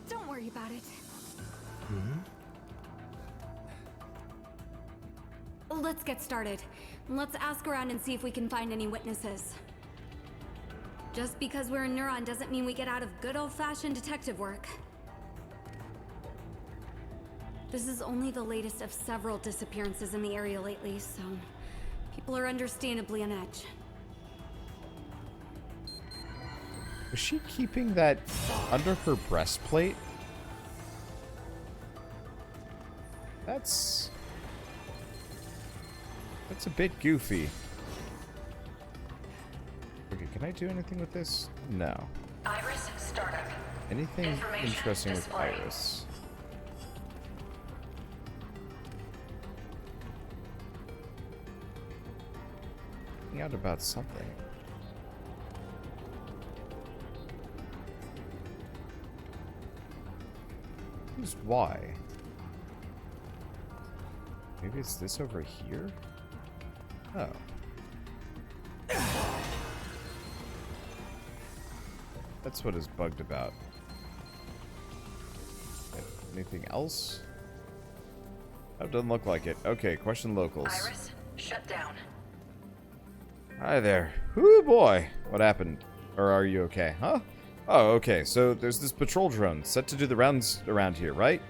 Don't worry about it. Let's get started. Let's ask around and see if we can find any witnesses. Just because we're in Neuron doesn't mean we get out of good old-fashioned detective work. This is only the latest of several disappearances in the area lately, so people are understandably on edge. Was she keeping that under her breastplate? That's a bit goofy. Okay, can I do anything with this? No. Iris startup. Anything interesting with Iris? Finding out about something. Who's why? Maybe it's this over here? Oh. That's what is bugged about. Anything else? Oh, doesn't look like it. Okay, question locals. Iris, shut down. Hi there. Whoo boy. What happened? Or are you okay? Huh? Oh, okay. So there's this patrol drone set to do the rounds around here, right?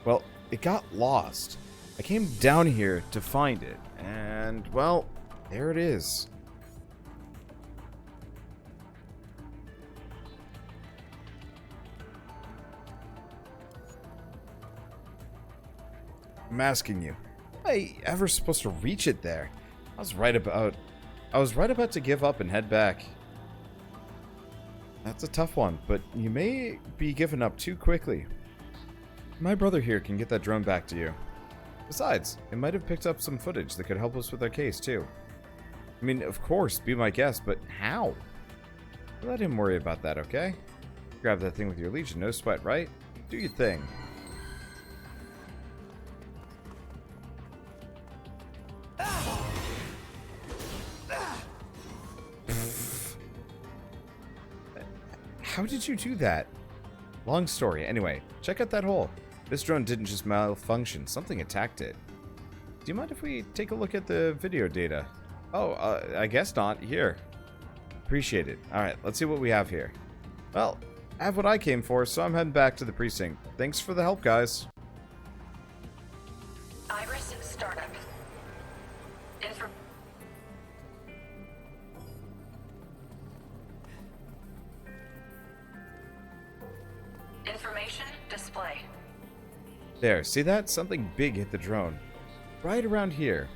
Well, it got lost. I came down here to find it. And, well, there it is. I'm asking you, am I ever supposed to reach it there? I was right about to give up and head back. That's a tough one, but you may be giving up too quickly. My brother here can get that drone back to you. Besides, it might have picked up some footage that could help us with our case too. I mean, of course, be my guest, but how? Let him worry about that, okay? Grab that thing with your Legion, no sweat, right? Do your thing. How did you do that? Long story. Anyway, check out that hole. This drone didn't just malfunction. Something attacked it. Do you mind if we take a look at the video data? Oh, I guess not. Here. Appreciate it. Alright, let's see what we have here. Well, I have what I came for, so I'm heading back to the precinct. Thanks for the help, guys. Iris startup. Information display. There, see that? Something big hit the drone. Right around here.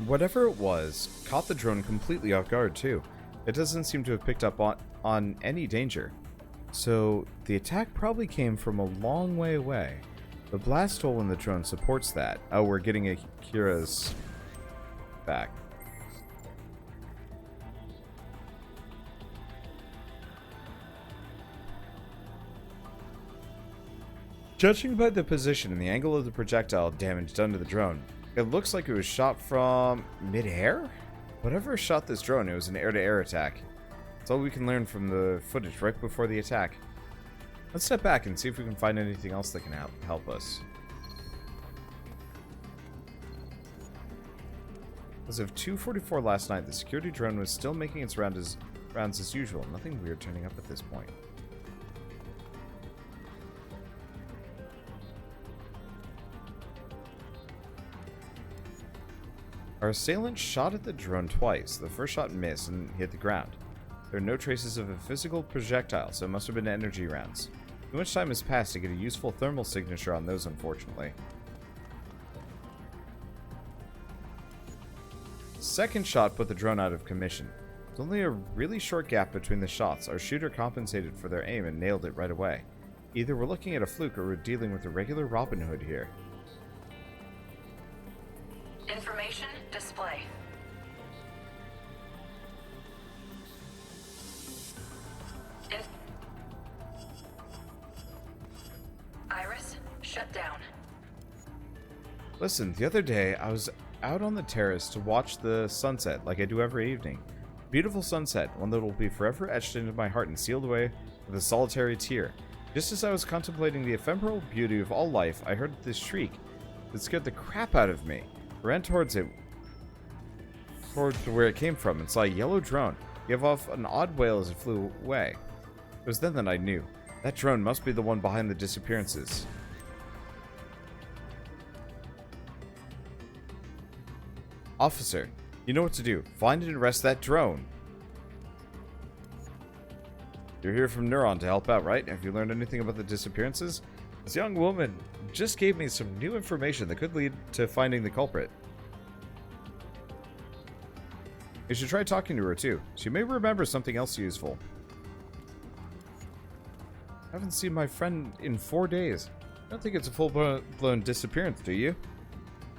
Whatever it was, caught the drone completely off guard, too. It doesn't seem to have picked up on any danger. So, the attack probably came from a long way away. The blast hole in the drone supports that. Oh, we're getting Akira's back. Judging by the position and the angle of the projectile damage done to the drone, it looks like it was shot from mid-air? Whatever shot this drone, it was an air-to-air attack. That's all we can learn from the footage right before the attack. Let's step back and see if we can find anything else that can help us. As of 2:44 last night, the security drone was still making its rounds as usual. Nothing weird turning up at this point. Our assailant shot at the drone twice. The first shot missed and hit the ground. There are no traces of a physical projectile, so it must have been energy rounds. Too much time has passed to get a useful thermal signature on those, unfortunately. Second shot put the drone out of commission. With only a really short gap between the shots, our shooter compensated for their aim and nailed it right away. Either we're looking at a fluke or we're dealing with a regular Robin Hood here. Information display. Iris, shut down. Listen, the other day I was out on the terrace to watch the sunset like I do every evening. Beautiful sunset, one that will be forever etched into my heart and sealed away with a solitary tear. Just as I was contemplating the ephemeral beauty of all life, I heard this shriek. It scared the crap out of me. I ran towards where it came from, and saw a yellow drone give off an odd wail as it flew away. It was then that I knew. That drone must be the one behind the disappearances. Officer, you know what to do. Find and arrest that drone. You're here from Neuron to help out, right? Have you learned anything about the disappearances? This young woman just gave me some new information that could lead to finding the culprit. You should try talking to her, too. She may remember something else useful. I haven't seen my friend in 4 days. I don't think it's a full-blown disappearance, do you?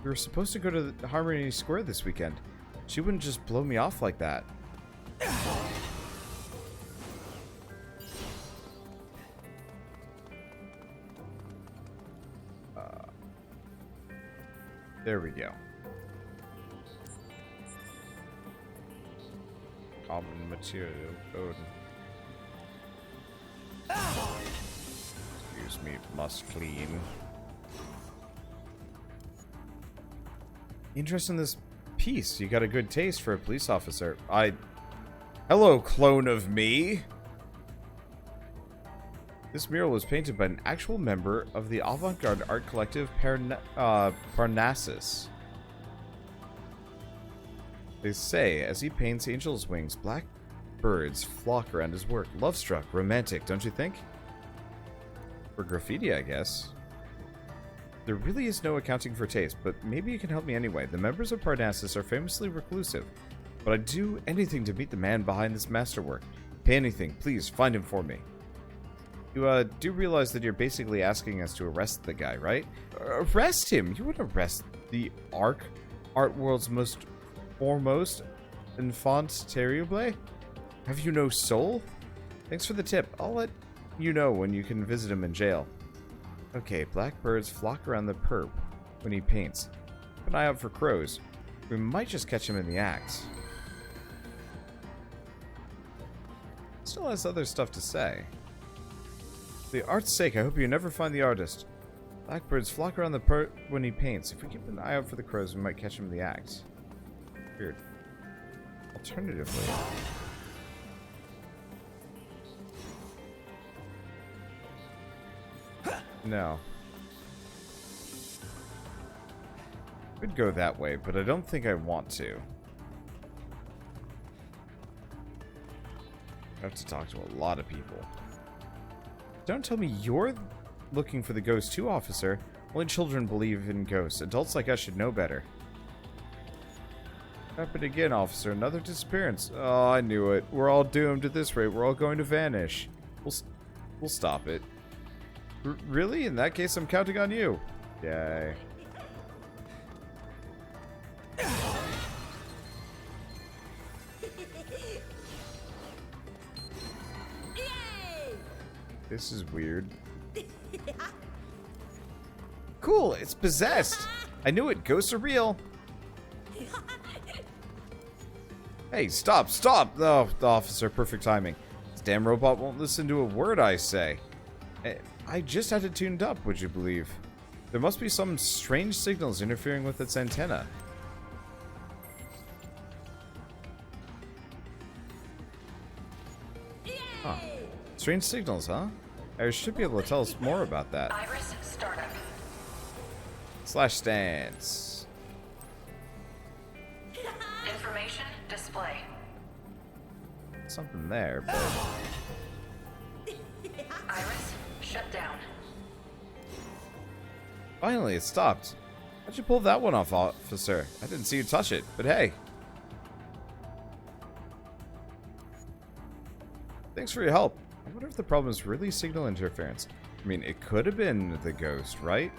We were supposed to go to the Harmony Square this weekend. She wouldn't just blow me off like that. There we go. Common material code. Excuse me, must clean. Interest in this piece. You got a good taste for a police officer. Hello, clone of me! This mural was painted by an actual member of the avant-garde art collective Parnassus. They say, as he paints angels' wings, black birds flock around his work. Love-struck, romantic, don't you think? For graffiti, I guess. There really is no accounting for taste, but maybe you can help me anyway. The members of Parnassus are famously reclusive, but I'd do anything to meet the man behind this masterwork. Pay anything, please, find him for me. You, do realize that you're basically asking us to arrest the guy, right? Arrest him? You wouldn't arrest the art world's most foremost enfant terrible? Have you no soul? Thanks for the tip. I'll let you know when you can visit him in jail. Okay, blackbirds flock around the perp when he paints. Keep an eye out for crows. We might just catch him in the act. Still has other stuff to say. For the art's sake, I hope you never find the artist. Blackbirds flock around the perp when he paints. If we keep an eye out for the crows, we might catch him in the act. Weird. Alternatively... No. Could go that way, but I don't think I want to. I have to talk to a lot of people. Don't tell me you're looking for the ghost too, officer. Only children believe in ghosts. Adults like us should know better. Happened again, officer. Another disappearance. Oh, I knew it. We're all doomed at this rate. We're all going to vanish. We'll stop it. Really? In that case, I'm counting on you. Yay. This is weird. Cool, it's possessed. I knew it. Ghosts are real. Hey, stop. Oh, the officer, perfect timing. This damn robot won't listen to a word I say. I just had it tuned up, would you believe? There must be some strange signals interfering with its antenna. Huh. Strange signals, huh? I should be able to tell us more about that. Iris startup. Slash stance. Information display. Something there, but... Iris shut down. Finally, it stopped. How'd you pull that one off, officer? I didn't see you touch it, but hey. Thanks for your help. I wonder if the problem is really signal interference. I mean, it could have been the ghost, right?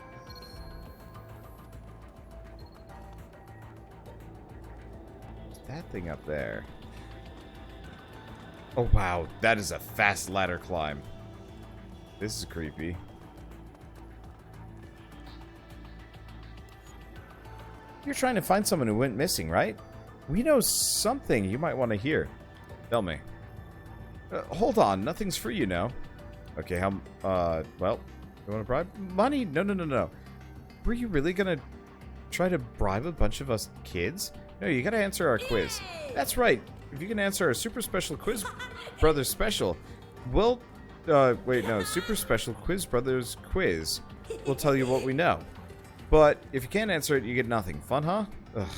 That thing up there. Oh, wow. That is a fast ladder climb. This is creepy. You're trying to find someone who went missing, right? We know something you might want to hear. Tell me. Hold on. Nothing's free, you know. Okay, well, you want to bribe? Money? No, no, no, no. Were you really gonna try to bribe a bunch of us kids? No, you gotta answer our quiz. That's right. If you can answer our super special quiz brothers special, we'll, wait, no, super special quiz brothers quiz. We'll tell you what we know. But if you can't answer it, you get nothing. Fun, huh? Ugh.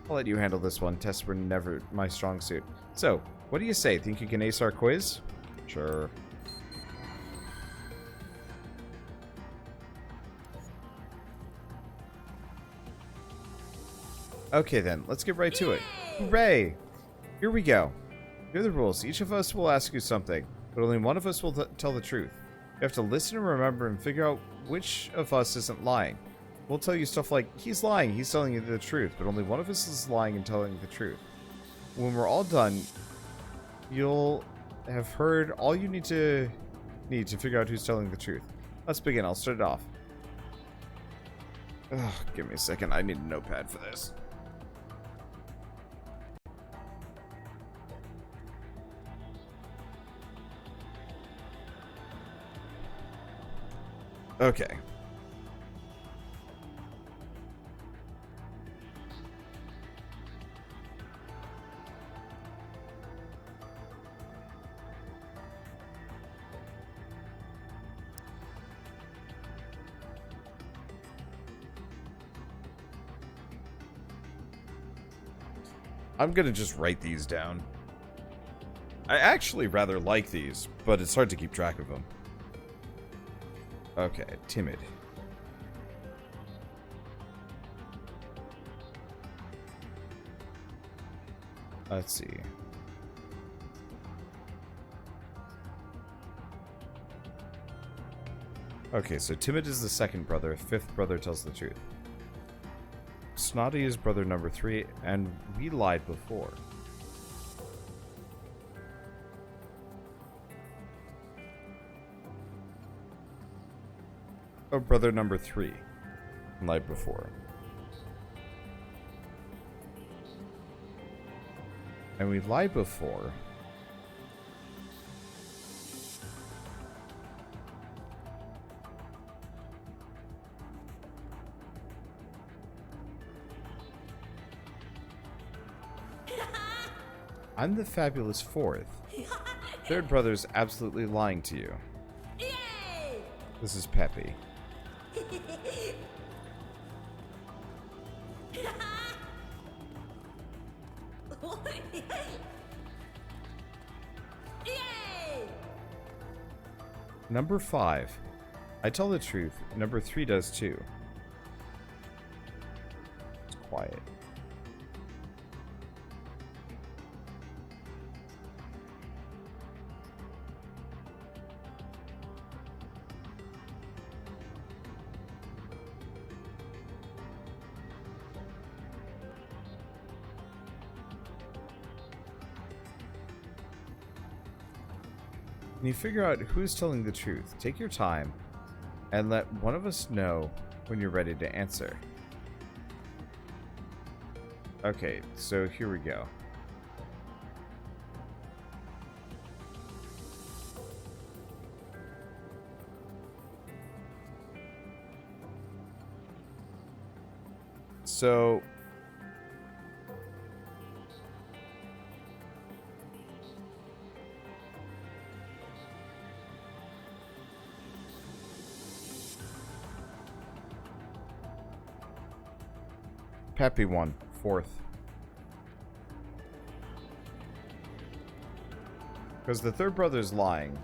I'll let you handle this one. Tests were never my strong suit. So, what do you say? Think you can ace our quiz? Sure. Okay then, let's get right to it. Hooray! Here we go. Here are the rules. Each of us will ask you something, but only one of us will tell the truth. You have to listen and remember and figure out which of us isn't lying. We'll tell you stuff like, he's lying, he's telling you the truth, but only one of us is lying and telling the truth. When we're all done, you'll have heard all you need to figure out who's telling the truth. Let's begin. I'll start it off. Ugh, give me a second. I need a notepad for this. Okay. I'm gonna just write these down. I actually rather like these, but it's hard to keep track of them. Okay, timid. Let's see. Okay, so timid is the second brother. Fifth brother tells the truth. Snotty is brother number 3, and we lied before. Oh, brother number 3 lied before. And we lied before. I'm the fabulous 4th. Third brother's absolutely lying to you. This is Peppy. Number 5. I tell the truth. Number 3 does too. It's quiet. When you figure out who's telling the truth, take your time and let one of us know when you're ready to answer. Okay, so here we go. So Peppy won, 4th. Because the third brother's lying.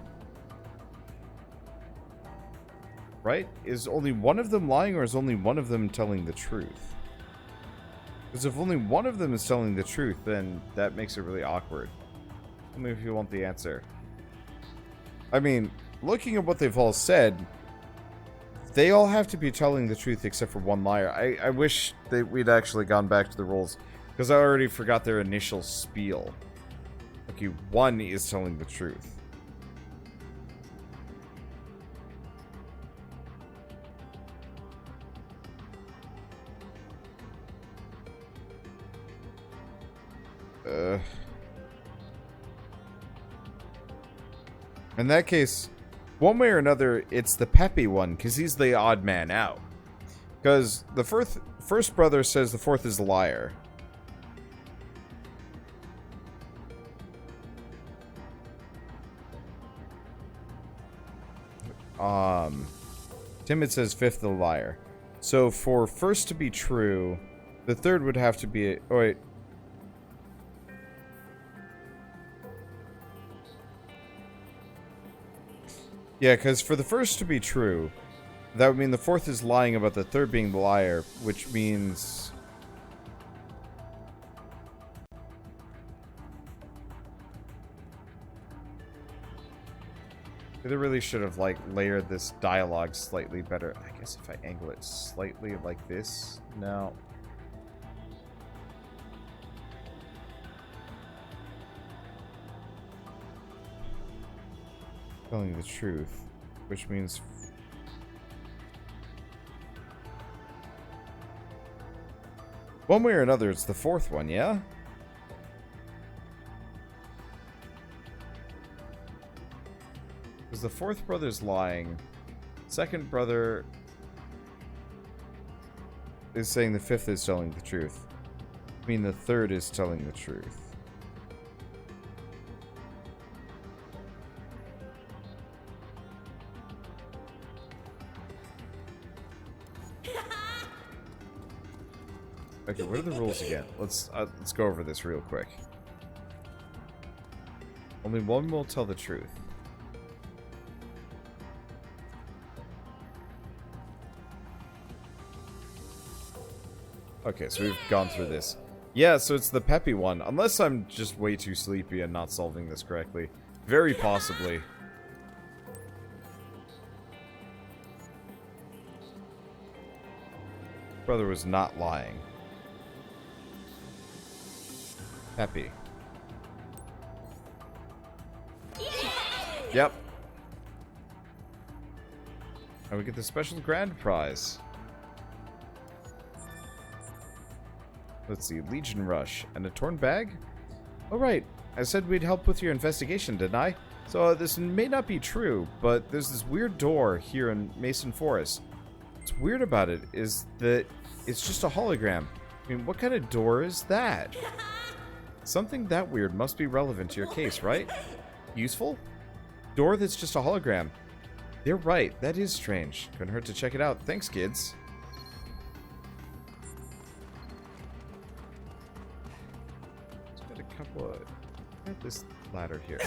Right? Is only one of them lying, or is only one of them telling the truth? Because if only one of them is telling the truth, then that makes it really awkward. Tell me if you want the answer. I mean, looking at what they've all said, they all have to be telling the truth except for one liar. I wish that we'd actually gone back to the rules, because I already forgot their initial spiel. Okay, one is telling the truth. In that case, One way or another, it's the peppy one, because he's the odd man out. Because the first brother says the fourth is a liar. Timid says fifth the liar. So for first to be true, the third would have to be... Oh, wait. Yeah, because for the first to be true, that would mean the fourth is lying about the third being the liar, which means... They really should have, like, layered this dialogue slightly better. I guess if I angle it slightly like this... No. Telling the truth, which means... One way or another, it's the fourth one, yeah? Because the fourth brother's lying. Second brother is saying the fifth is telling the truth. I mean, the third is telling the truth. Okay, what are the rules again? Let's go over this real quick. Only one will tell the truth. Okay, so we've gone through this. Yeah, so it's the peppy one. Unless I'm just way too sleepy and not solving this correctly. Very possibly. Brother was not lying. Peppy. Yep. And we get the special grand prize. Let's see, Legion Rush and a torn bag? Oh right, I said we'd help with your investigation, didn't I? So this may not be true, but there's this weird door here in Mason Forest. What's weird about it is that it's just a hologram. I mean, what kind of door is that? Something that weird must be relevant to your case, right? Useful? Door that's just a hologram. They're right, that is strange. Couldn't hurt to check it out. Thanks, kids. Got a couple of... Got this ladder here.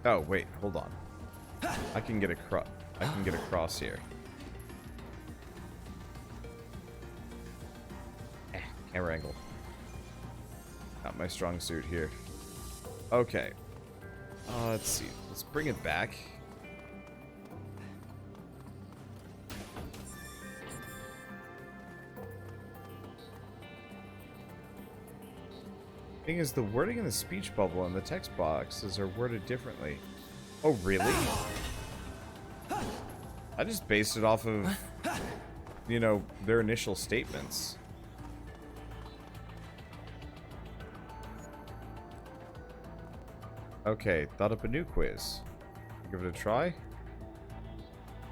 Oh, wait, hold on. I can get across here. Camera angle. Not my strong suit here. Okay. Let's see. Let's bring it back. Thing is, the wording in the speech bubble and the text boxes are worded differently. Oh, really? I just based it off of, you know, their initial statements. Okay, thought up a new quiz. Give it a try?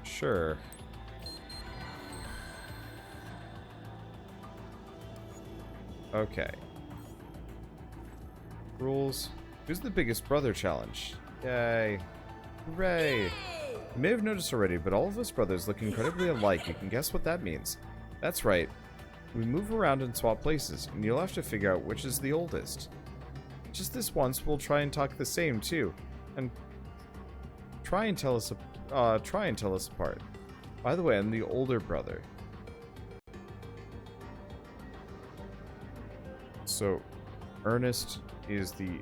Sure. Okay. Rules. Who's the biggest brother challenge? Yay. Hooray. You may have noticed already, but all of us brothers look incredibly alike. You can guess what that means. That's right. We move around and swap places, and you'll have to figure out which is the oldest. Just this once, we'll try and talk the same, too. And try and tell us apart. By the way, I'm the older brother. So, Ernest is the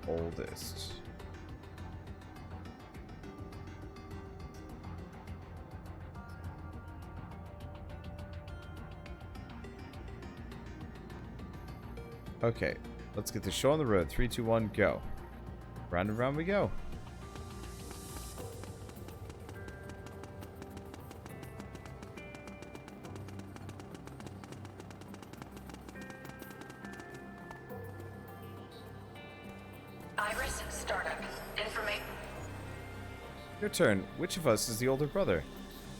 oldest. Okay, let's get the show on the road. 3, 2, 1, go. Round and round we go. Iris, startup. Information. Your turn. Which of us is the older brother?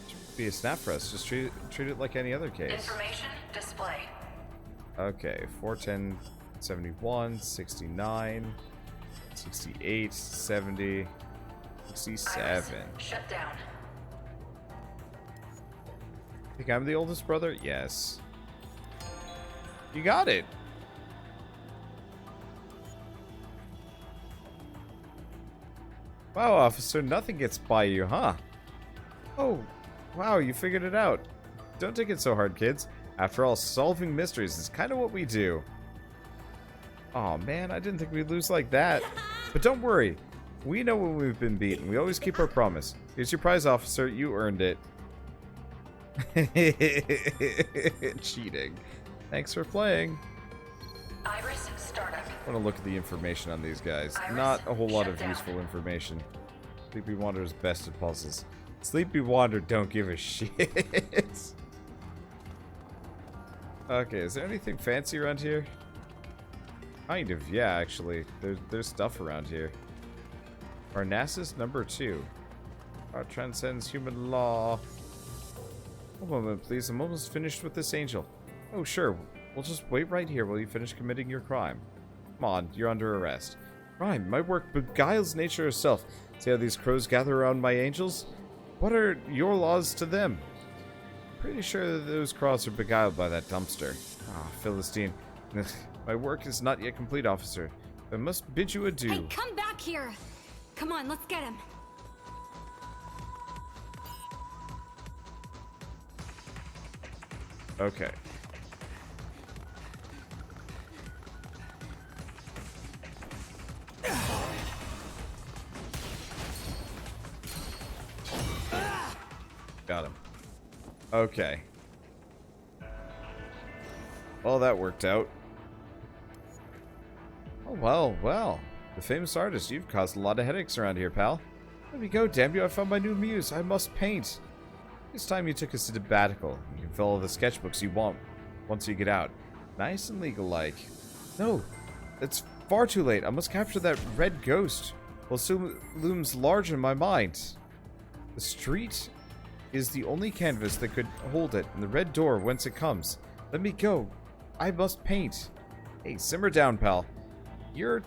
Should be a snap for us. Just treat it like any other case. Information display. Okay, 410, 71, 69, 68, 70, 67. Iris, shut down. Think I'm the oldest brother? Yes. You got it. Wow, officer, nothing gets by you, huh? Oh, wow, you figured it out. Don't take it so hard, kids. After all, solving mysteries is kind of what we do. Aw, man, I didn't think we'd lose like that. But don't worry. We know when we've been beaten. We always keep our promise. Here's your prize, officer. You earned it. Cheating. Thanks for playing. Iris, startup. I want to look at the information on these guys. Iris, Not a whole lot shut of down. useful information. Sleepy Wander is best at puzzles. Sleepy Wander don't give a shit. Okay, is there anything fancy around here? Kind of, yeah, actually. There's stuff around here. Parnassus number 2. Transcends human law. One moment, please. I'm almost finished with this angel. Oh, sure. We'll just wait right here while you finish committing your crime. Come on, you're under arrest. Crime? My work beguiles nature herself. See how these crows gather around my angels? What are your laws to them? Pretty sure that those crows are beguiled by that dumpster. Ah, Philistine. My work is not yet complete, officer. I must bid you adieu. Hey, come back here! Come on, let's get him. Okay. Got him. Okay. Well, that worked out. Oh, well. The famous artist, you've caused a lot of headaches around here, pal. Let me go, damn you, I found my new muse. I must paint. This time you took us to sabbatical. You can fill all the sketchbooks you want once you get out. Nice and legal-like. No, it's far too late. I must capture that red ghost. Well, soon looms large in my mind. The street is the only canvas that could hold it, and the red door whence it comes. Let me go. I must paint. Hey, simmer down, pal. You're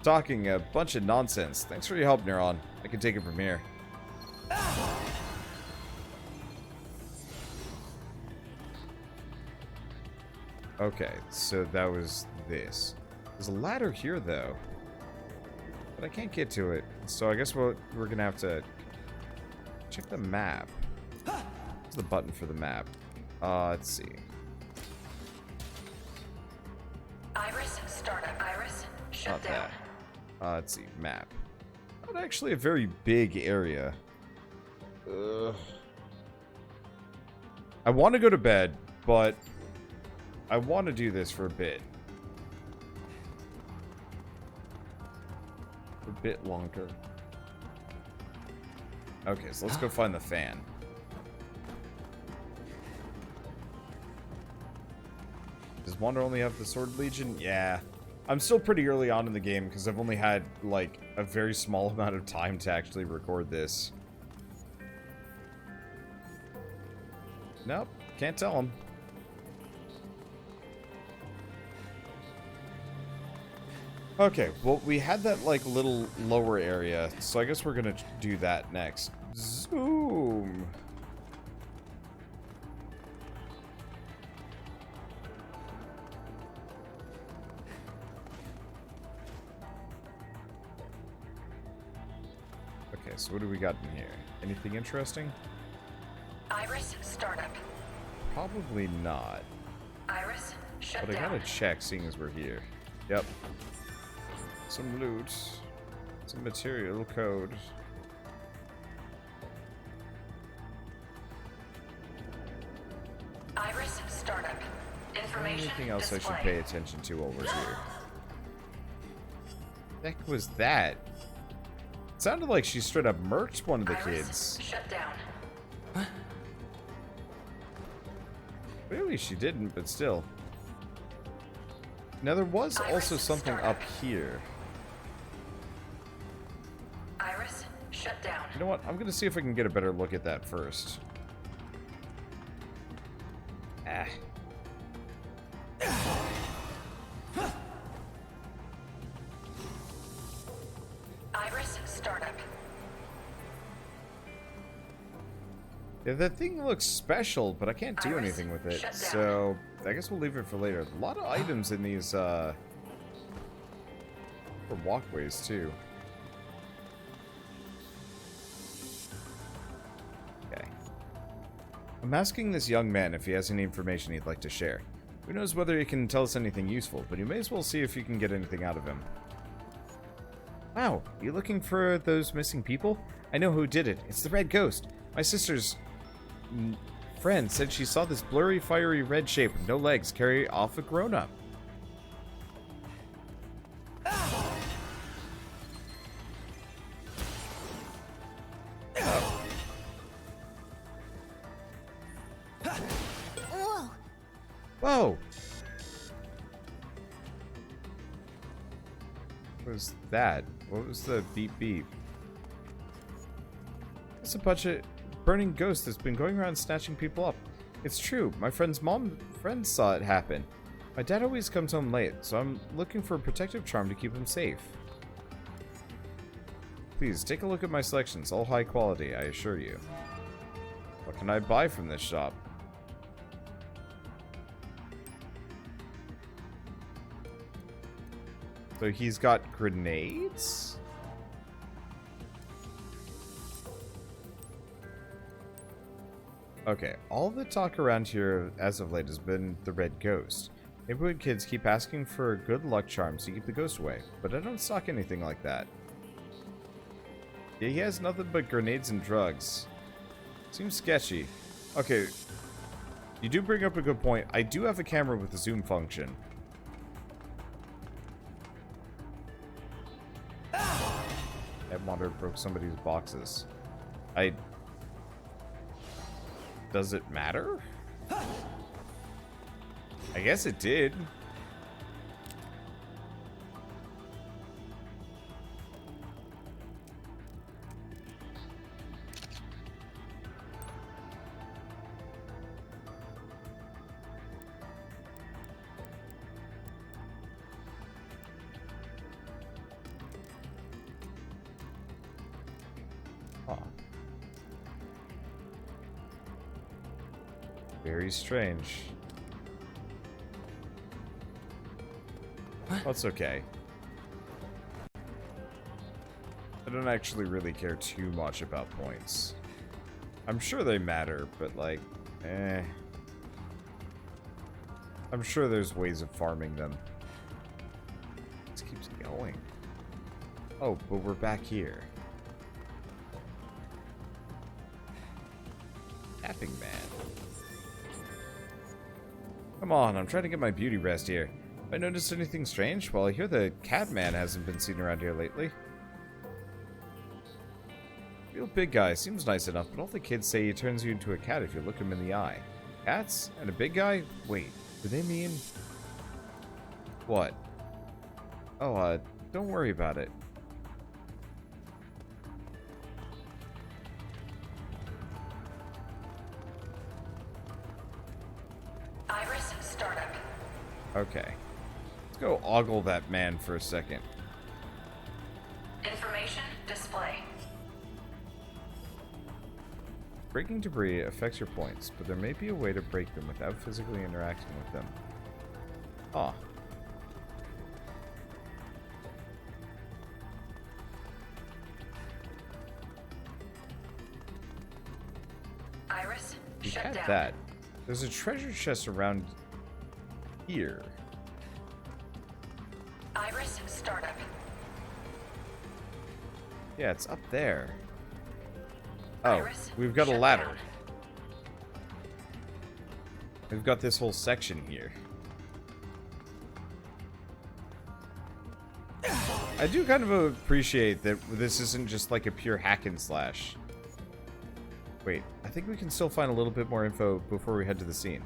talking a bunch of nonsense. Thanks for your help, Neuron. I can take it from here. Okay, so that was this. There's a ladder here, though. But I can't get to it. So I guess we're going to have to check the map. What's the button for the map? Let's see. Iris, startup. Iris, shut Not down. that. Let's see. Map. Not actually a very big area. I want to go to bed, but I want to do this for a bit. A bit longer. Okay, so let's go find the fan. Does Wander only have the Sword Legion? Yeah. I'm still pretty early on in the game because I've only had, like, a very small amount of time to actually record this. Nope, can't tell him. Okay, well, we had that, like, little lower area, so I guess we're gonna do that next. Zoom! Okay, so what do we got in here? Anything interesting? Iris, startup. Probably not. Iris, shut But I down. gotta check, seeing as we're here. Yep. Some loot. Some material code. Iris, startup. Information Anything else display. I should pay attention to while we're here? The heck was that? It sounded like she straight up murked one of the Iris, kids. shut down. Clearly she didn't, but still. Now there was Iris, also something startup. up here. You know what? I'm gonna see if I can get a better look at that first. Ah. Iris startup. Yeah, that thing looks special, but I can't do Iris, anything with it. shut down. So I guess we'll leave it for later. A lot of items in these for walkways too. Okay. I'm asking this young man if he has any information he'd like to share. Who knows whether he can tell us anything useful, but you may as well see if you can get anything out of him. Wow, you looking for those missing people? I know who did it. It's the Red Ghost. My sister's friend said she saw this blurry, fiery red shape with no legs carry off a grown-up. Whoa! Whoa! What was that? What was the beep beep? It's a bunch of burning ghost that's been going around snatching people up. It's true. My friend's friend saw it happen. My dad always comes home late, so I'm looking for a protective charm to keep him safe. Please, take a look at my selections. All high quality, I assure you. What can I buy from this shop? So he's got grenades? Okay, all the talk around here as of late has been the Red Ghost. Neighborhood kids keep asking for good luck charms to keep the ghost away, but I don't stock anything like that. Yeah, he has nothing but grenades and drugs. Seems sketchy. Okay, you do bring up a good point. I do have a camera with a zoom function. That water broke somebody's boxes. Does it matter? I guess it did. Huh. Very strange. That's okay. I don't actually really care too much about points. I'm sure they matter, but like, eh. I'm sure there's ways of farming them. This keeps going. Oh, but we're back here. Tapping man. Come on, I'm trying to get my beauty rest here. Have I noticed anything strange? Well, I hear the cat man hasn't been seen around here lately. Real big guy, seems nice enough, but all the kids say he turns you into a cat if you look him in the eye. Cats? And a big guy? Wait, do they mean... what? Oh, don't worry about it. Iris startup. Okay. Let's go ogle that man for a second. Information display. Breaking debris affects your points, but there may be a way to break them without physically interacting with them. Ah. Iris You shut had down. that. There's a treasure chest around here. Iris startup. Yeah, it's up there. Oh, Iris, we've got a shut ladder. down. We've got this whole section here. I do kind of appreciate that this isn't just like a pure hack and slash. Wait, I think we can still find a little bit more info before we head to the scene.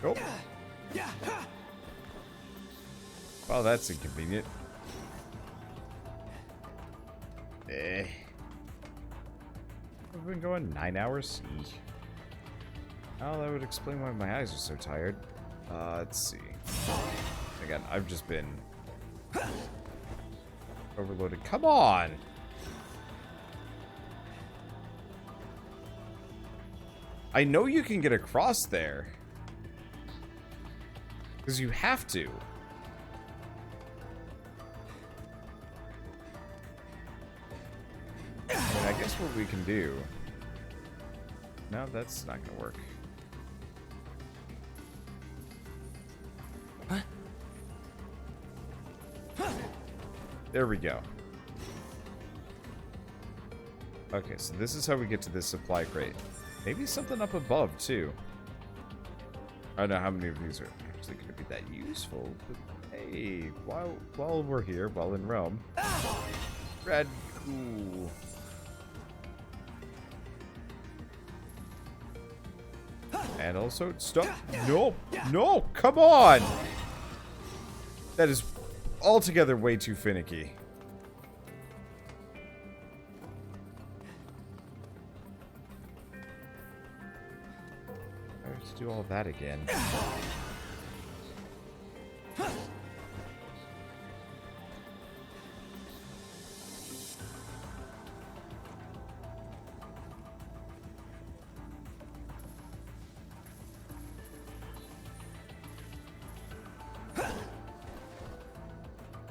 Oh. Well, that's inconvenient. I've been going 9 hours? Eek. Oh, that would explain why my eyes are so tired. Let's see. Again, I've just been overloaded. Come on! I know you can get across there. Because you have to. I mean, I guess what we can do... No, that's not gonna work. There we go. Okay, so this is how we get to this supply crate. Maybe something up above, too. I don't know how many of these are actually going to be that useful. But hey, while we're here, while in Rome. Red, cool. And also, stop. No, no, come on! That is altogether way too finicky. I have to do all that again.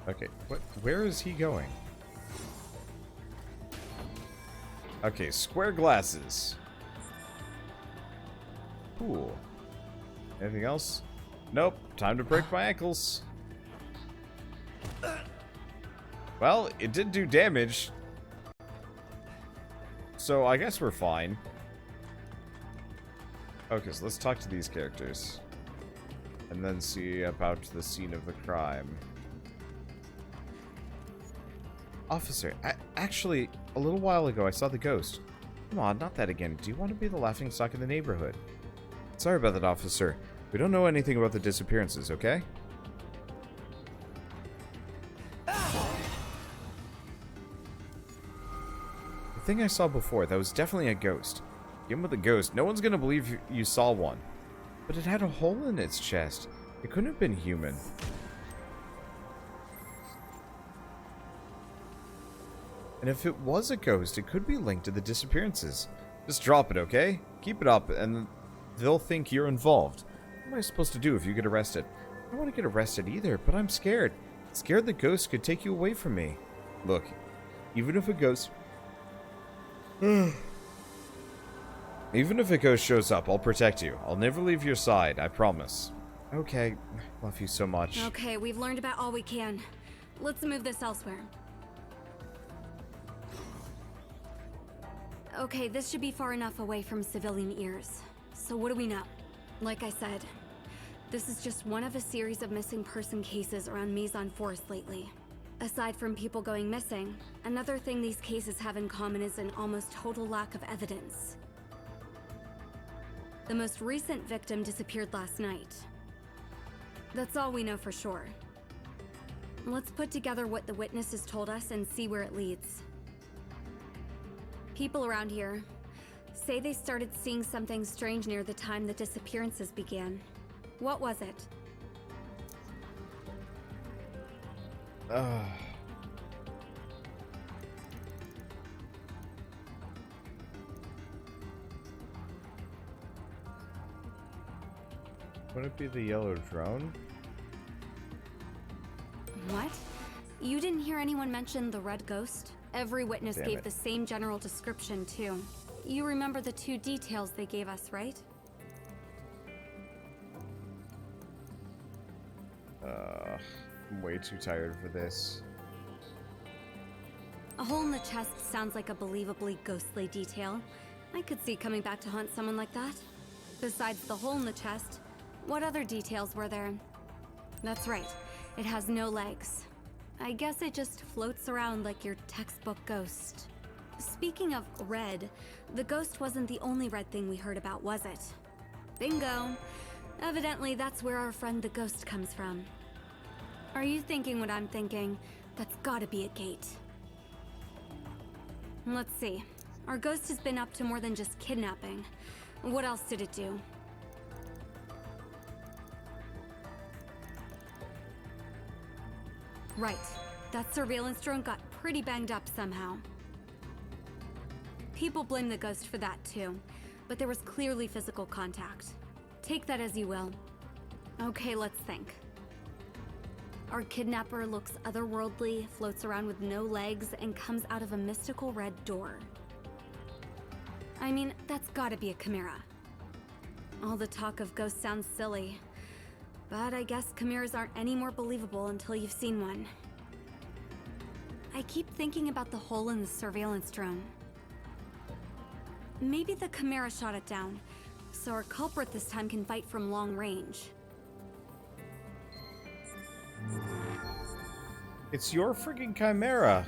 Okay, where is he going? Okay, square glasses. Cool. Anything else? Nope, time to break my ankles. Well, it did do damage. So I guess we're fine. Okay, so let's talk to these characters. And then see about the scene of the crime. Officer, actually, a little while ago I saw the ghost. Come on, not that again. Do you want to be the laughingstock in the neighborhood? Sorry about that, officer. We don't know anything about the disappearances, okay? The thing I saw before, that was definitely a ghost. Even with a ghost, no one's gonna believe you saw one. But it had a hole in its chest. It couldn't have been human. And if it was a ghost, it could be linked to the disappearances. Just drop it, okay? Keep it up, and they'll think you're involved. What am I supposed to do if you get arrested? I don't want to get arrested either, but I'm scared. Scared the ghost could take you away from me. Look, even if a ghost... Even if a ghost shows up, I'll protect you. I'll never leave your side, I promise. Okay, love you so much. Okay, we've learned about all we can. Let's move this elsewhere. Okay, this should be far enough away from civilian ears. So what do we know? Like I said, this is just one of a series of missing person cases around Maison Forest lately. Aside from people going missing, another thing these cases have in common is an almost total lack of evidence. The most recent victim disappeared last night. That's all we know for sure. Let's put together what the witnesses told us and see where it leads. People around here say they started seeing something strange near the time the disappearances began. What was it? Would it be the yellow drone? What? You didn't hear anyone mention the red ghost? Every witness gave the same general description, too. You remember the 2 details they gave us, right? I'm way too tired for this. A hole in the chest sounds like a believably ghostly detail. I could see coming back to hunt someone like that. Besides the hole in the chest, what other details were there? That's right, it has no legs. I guess it just floats around like your textbook ghost. Speaking of red, the ghost wasn't the only red thing we heard about, was it? Bingo! Evidently, that's where our friend the ghost comes from. Are you thinking what I'm thinking? That's gotta be a gate. Let's see. Our ghost has been up to more than just kidnapping. What else did it do? Right. That surveillance drone got pretty banged up somehow. People blame the ghost for that too, but there was clearly physical contact. Take that as you will. Okay, let's think. Our kidnapper looks otherworldly, floats around with no legs, and comes out of a mystical red door. I mean, that's gotta be a chimera. All the talk of ghosts sounds silly, but I guess chimeras aren't any more believable until you've seen one. I keep thinking about the hole in the surveillance drone. Maybe the chimera shot it down, so our culprit this time can fight from long range. It's your freaking chimera.